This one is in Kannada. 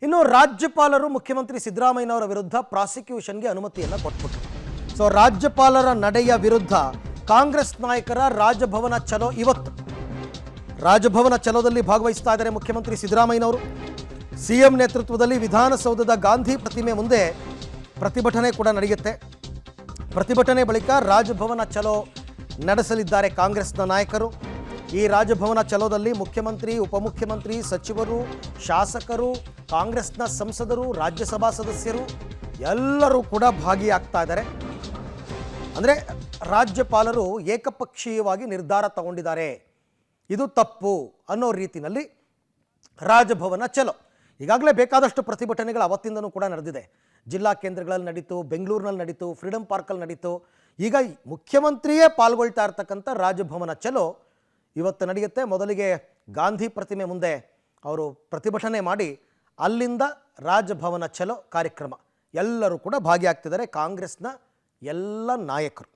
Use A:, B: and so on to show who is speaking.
A: ಇನ್ನು ರಾಜ್ಯಪಾಲರು ಮುಖ್ಯಮಂತ್ರಿ ಸಿದ್ದರಾಮಯ್ಯನವರ ವಿರುದ್ಧ ಪ್ರಾಸಿಕ್ಯೂಷನ್ಗೆ ಅನುಮತಿಯನ್ನು ಕೊಟ್ಬಿಟ್ರು. ಸೊ ರಾಜ್ಯಪಾಲರ ನಡೆಯ ವಿರುದ್ಧ ಕಾಂಗ್ರೆಸ್ ನಾಯಕರ ರಾಜಭವನ ಚಲೋ ಇವತ್ತು. ರಾಜಭವನ ಚಲೋದಲ್ಲಿ ಭಾಗವಹಿಸ್ತಾ ಇದ್ದಾರೆ ಮುಖ್ಯಮಂತ್ರಿ ಸಿದ್ದರಾಮಯ್ಯನವರು. ಸಿಎಂ ನೇತೃತ್ವದಲ್ಲಿ ವಿಧಾನಸೌಧದ ಗಾಂಧಿ ಪ್ರತಿಮೆ ಮುಂದೆ ಪ್ರತಿಭಟನೆ ಕೂಡ ನಡೆಯುತ್ತೆ. ಪ್ರತಿಭಟನೆ ಬಳಿಕ ರಾಜಭವನ ಚಲೋ ನಡೆಸಲಿದ್ದಾರೆ ಕಾಂಗ್ರೆಸ್ನ ನಾಯಕರು. ಈ ರಾಜಭವನ ಚಲೋದಲ್ಲಿ ಮುಖ್ಯಮಂತ್ರಿ, ಉಪಮುಖ್ಯಮಂತ್ರಿ, ಸಚಿವರು, ಶಾಸಕರು, ಕಾಂಗ್ರೆಸ್ನ ಸಂಸದರು, ರಾಜ್ಯಸಭಾ ಸದಸ್ಯರು ಎಲ್ಲರೂ ಕೂಡ ಭಾಗಿಯಾಗ್ತಾ ಇದ್ದಾರೆ. ಅಂದರೆ ರಾಜ್ಯಪಾಲರು ಏಕಪಕ್ಷೀಯವಾಗಿ ನಿರ್ಧಾರ ತಗೊಂಡಿದ್ದಾರೆ, ಇದು ತಪ್ಪು ಅನ್ನೋ ರೀತಿಯಲ್ಲಿ ರಾಜಭವನ ಚಲೋ. ಈಗಾಗಲೇ ಬೇಕಾದಷ್ಟು ಪ್ರತಿಭಟನೆಗಳು ಅವತ್ತಿಂದನೂ ಕೂಡ ನಡೆದಿದೆ. ಜಿಲ್ಲಾ ಕೇಂದ್ರಗಳಲ್ಲಿ ನಡೀತು, ಬೆಂಗಳೂರಿನಲ್ಲಿ ನಡೀತು, ಫ್ರೀಡಂ ಪಾರ್ಕಲ್ಲಿ ನಡೀತು. ಈಗ ಮುಖ್ಯಮಂತ್ರಿಯೇ ಪಾಲ್ಗೊಳ್ತಾ ಇರ್ತಕ್ಕಂಥ ರಾಜಭವನ ಚಲೋ ಇವತ್ತು ನಡೆಯುತ್ತೆ. ಮೊದಲಿಗೆ ಗಾಂಧಿ ಪ್ರತಿಮೆ ಮುಂದೆ ಅವರು ಪ್ರತಿಭಟನೆ ಮಾಡಿ ಅಲ್ಲಿಂದ ರಾಜಭವನ ಚಲೋ ಕಾರ್ಯಕ್ರಮ ಎಲ್ಲರೂ ಕೂಡ ಭಾಗಿಯಾಗ್ತಿದ್ದಾರೆ, ಕಾಂಗ್ರೆಸ್ನ ಎಲ್ಲ ನಾಯಕರು.